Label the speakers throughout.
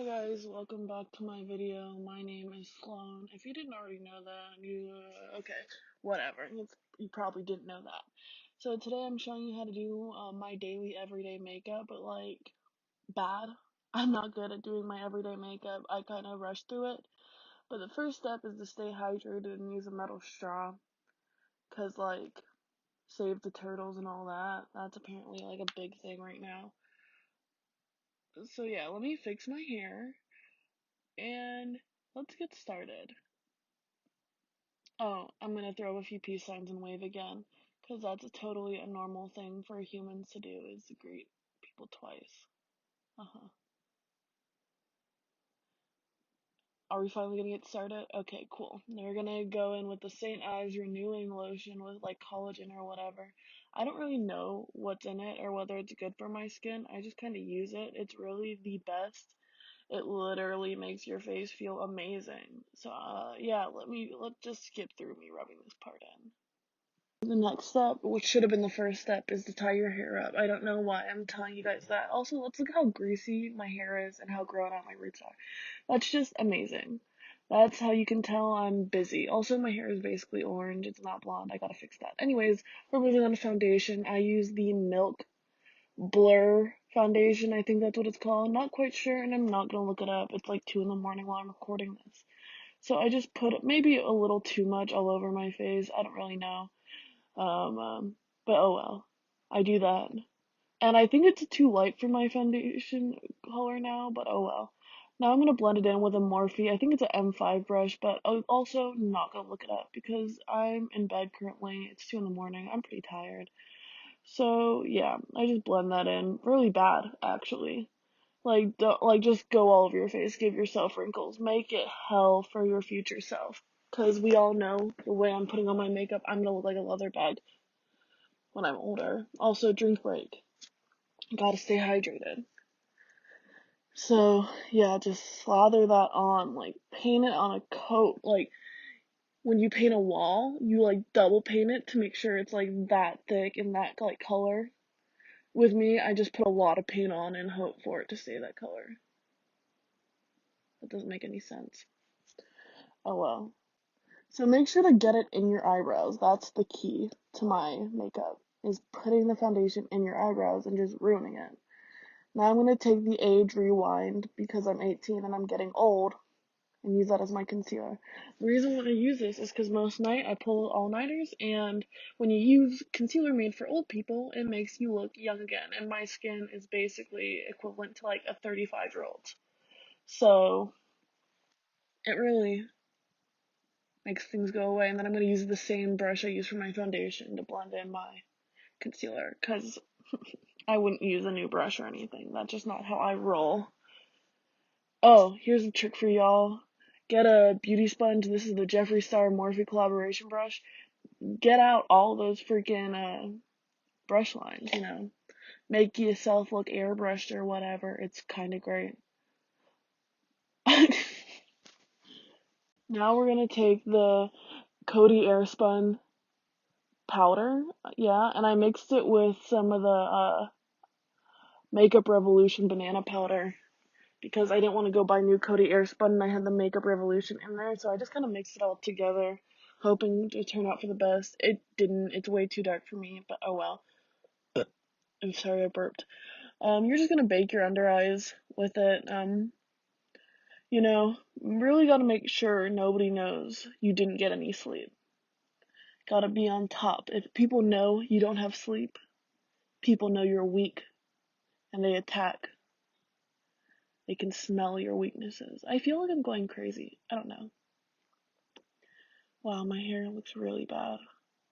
Speaker 1: Hi guys, welcome back to my video. My name is Sloan. If you didn't already know that, okay, whatever. You probably didn't know that. So today I'm showing you how to do my daily everyday makeup, but like, bad. I'm not good at doing my everyday makeup. I kind of rush through it. But the first step is to stay hydrated and use a metal straw. Cause like, save the turtles and all that. That's apparently like a big thing right now. So yeah, let me fix my hair. And let's get started. Oh, I'm gonna throw a few peace signs and wave again, because that's totally a normal thing for humans to do, is to greet people twice. Uh-huh. Are we finally gonna get started? Okay, cool. Now we're gonna go in with the St. Ives Renewing Lotion with like collagen or whatever. I don't really know what's in it or whether it's good for my skin. I just kind of use it. It's really the best. It literally makes your face feel amazing. So, yeah, let's just skip through me rubbing this part in. The next step, which should have been the first step, is to tie your hair up. I don't know why I'm telling you guys that. Also, let's look how greasy my hair is and how grown out my roots are. That's just amazing. That's how you can tell I'm busy. Also, my hair is basically orange. It's not blonde. I gotta fix that. Anyways, we're moving on to foundation. I use the Milk Blur foundation. I think that's what it's called. Not quite sure, and I'm not gonna look it up. It's like 2 in the morning while I'm recording this. So I just put maybe a little too much all over my face. I don't really know. Um, um, but oh well. I do that. And I think it's too light for my foundation color now, but oh well. Now I'm gonna blend it in with a Morphe. I think it's an M5 brush, but I'm also not gonna look it up because I'm in bed currently. It's 2 in the morning. I'm pretty tired. So yeah, I just blend that in. Really bad, actually. Like, don't, like just go all over your face. Give yourself wrinkles. Make it hell for your future self. Cause we all know the way I'm putting on my makeup, I'm gonna look like a leather bag when I'm older. Also, drink break. Gotta stay hydrated. So, yeah, just slather that on. Like, paint it on a coat. Like, when you paint a wall, you, like, double paint it to make sure it's, like, that thick and that, like, color. With me, I just put a lot of paint on and hope for it to stay that color. That doesn't make any sense. Oh well. So make sure to get it in your eyebrows. That's the key to my makeup, is putting the foundation in your eyebrows and just ruining it. Now I'm going to take the age rewind because I'm 18 and I'm getting old and use that as my concealer. The reason why I use this is because most night I pull all-nighters, and when you use concealer made for old people, it makes you look young again, and my skin is basically equivalent to like a 35-year-old. So it really makes things go away, and then I'm going to use the same brush I use for my foundation to blend in my concealer because I wouldn't use a new brush or anything. That's just not how I roll. Oh, here's a trick for y'all. Get a beauty sponge. This is the Jeffree Star Morphe collaboration brush. Get out all those freaking brush lines. Make yourself look airbrushed or whatever. It's kind of great. Now we're gonna take the Coty Airspun powder, yeah, and I mixed it with some of the Makeup Revolution banana powder because I didn't want to go buy new Coty Airspun and I had the Makeup Revolution in there, so I just kind of mixed it all together, hoping to turn out for the best. It didn't. It's way too dark for me, but oh well. I'm sorry I burped. You're just gonna bake your under eyes with it. Really gotta make sure nobody knows you didn't get any sleep. Gotta be on top. If people know you don't have sleep, people know you're weak and they attack. They can smell your weaknesses. I feel like I'm going crazy. I don't know. Wow, my hair looks really bad.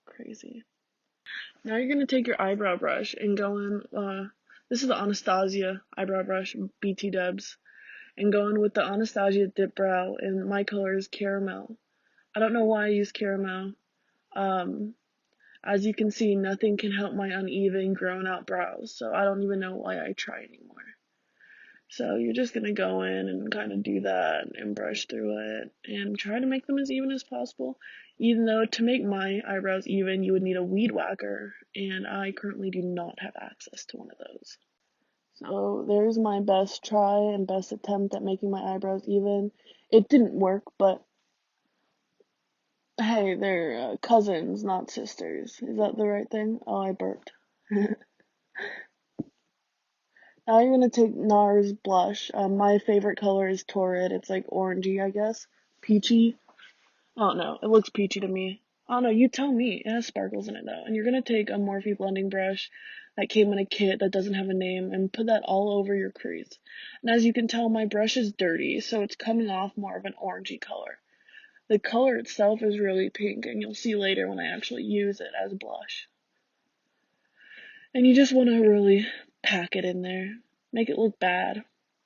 Speaker 1: Crazy. Now you're gonna take your eyebrow brush and go in, this is the Anastasia eyebrow brush, BT Dubs, and go in with the Anastasia Dip Brow, and my color is caramel. I don't know why I use caramel. Um, as you can see, nothing can help my uneven, grown out brows, so I don't even know why I try anymore. So you're just gonna go in and kind of do that and brush through it and try to make them as even as possible. Even though to make my eyebrows even, you would need a weed whacker, and I currently do not have access to one of those. So there's my best try and best attempt at making my eyebrows even. It didn't work, but hey, they're cousins, not sisters. Is that the right thing? Oh, I burped. Now you're gonna take NARS blush. My favorite color is Torrid. It's like orangey, I guess. Peachy. I don't know. It looks peachy to me. I don't know. You tell me. It has sparkles in it though. And you're gonna take a Morphe blending brush that came in a kit that doesn't have a name and put that all over your crease. And as you can tell, my brush is dirty, so it's coming off more of an orangey color. The color itself is really pink, and you'll see later when I actually use it as blush. And you just want to really pack it in there. Make it look bad.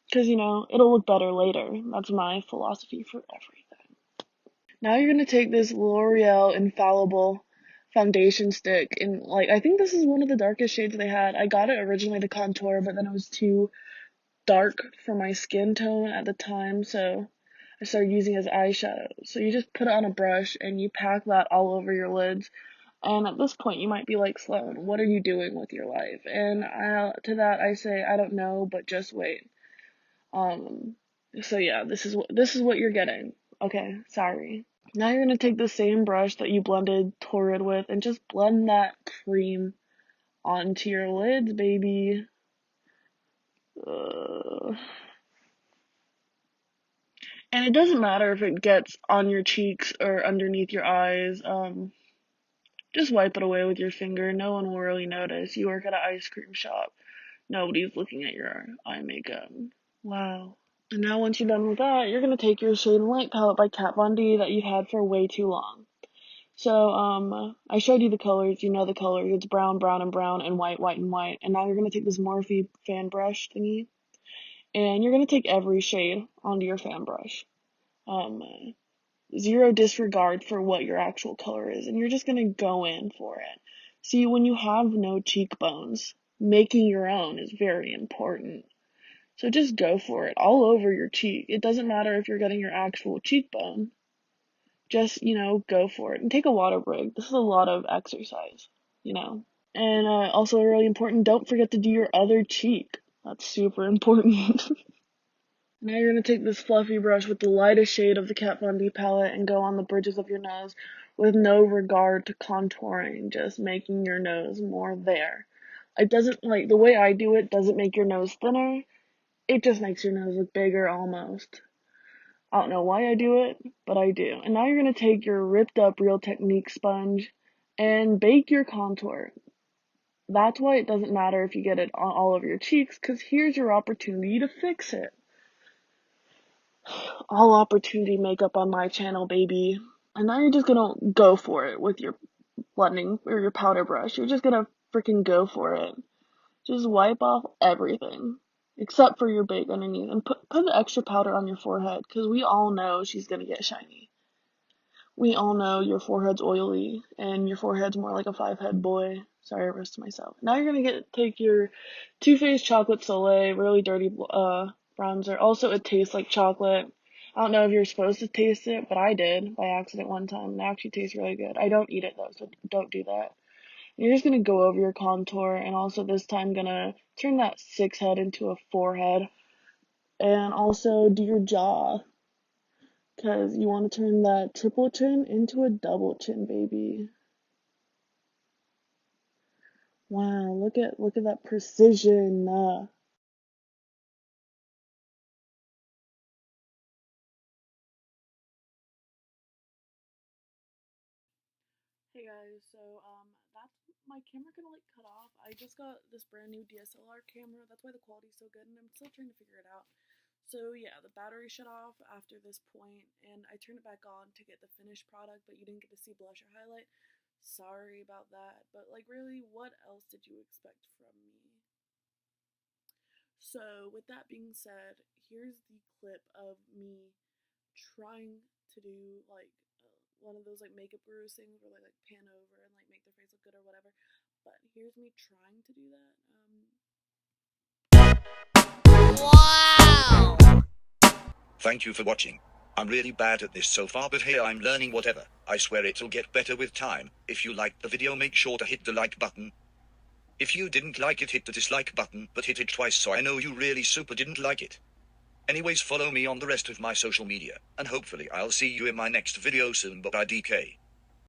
Speaker 1: Because, it'll look better later. That's my philosophy for everything. Now you're going to take this L'Oreal Infallible foundation stick. And, I think this is one of the darkest shades they had. I got it originally to contour, but then it was too dark for my skin tone at the time. So I started using it as eyeshadow. So you just put it on a brush and you pack that all over your lids. And at this point, you might be like, Sloan, what are you doing with your life? And to that, I say, I don't know, but just wait. So yeah, this is what you're getting. Okay, sorry. Now you're gonna take the same brush that you blended Torrid with and just blend that cream onto your lids, baby. And it doesn't matter if it gets on your cheeks or underneath your eyes. Just wipe it away with your finger. No one will really notice. You work at an ice cream shop. Nobody's looking at your eye makeup. Wow. And now once you're done with that, you're gonna take your Shade and Light palette by Kat Von D that you've had for way too long. So, I showed you the colors, you know the colors. It's brown, brown, and brown, and white, white, and white. And now you're gonna take this Morphe fan brush thingy, and you're gonna take every shade onto your fan brush. Um, Zero disregard for what your actual color is, and you're just gonna go in for it. See, when you have no cheekbones, making your own is very important. So just go for it, all over your cheek. It doesn't matter if you're getting your actual cheekbone. Just, go for it. And take a water break. This is a lot of exercise, you know. And also really important, don't forget to do your other cheek. That's super important. Now you're going to take this fluffy brush with the lightest shade of the Kat Von D palette and go on the bridges of your nose with no regard to contouring, just making your nose more there. It doesn't, the way I do it doesn't make your nose thinner. It just makes your nose look bigger almost. I don't know why I do it, but I do. And now you're going to take your ripped up Real Technique sponge and bake your contour. That's why it doesn't matter if you get it on all over your cheeks, because here's your opportunity to fix it. All opportunity makeup on my channel, baby. And now you're just gonna go for it with your blending or your powder brush. You're just gonna freaking go for it. Just wipe off everything except for your bake underneath and put the extra powder on your forehead because we all know she's gonna get shiny. We all know your forehead's oily and your forehead's more like a 5-head boy. Sorry, I roasted myself. Now you're gonna take your Too Faced Chocolate Soleil, really dirty bronzer. Also, it tastes like chocolate. I don't know if you're supposed to taste it, but I did by accident one time. And it actually tastes really good. I don't eat it though, so don't do that. You're just gonna go over your contour and also this time gonna turn that 6 head into a 4 head. And also do your jaw. Because you want to turn that triple chin into a double chin, baby. Wow, look at that precision. Hey guys, so that's my camera gonna cut off. I just got this brand new DSLR camera. That's why the quality's so good, and I'm still trying to figure it out. So yeah, the battery shut off after this point, and I turned it back on to get the finished product, but you didn't get to see blush or highlight. Sorry about that, but really, what else did you expect from me? So, with that being said, here's the clip of me trying to do one of those makeup gurus things where they pan over and make their face look good or whatever. But here's me trying to do that.
Speaker 2: Wow! Thank you for watching. I'm really bad at this so far, but hey, I'm learning whatever. I swear it'll get better with time. If you liked the video, make sure to hit the like button. If you didn't like it, hit the dislike button, but hit it twice so I know you really super didn't like it. Anyways, follow me on the rest of my social media, and hopefully I'll see you in my next video soon. Bye DK.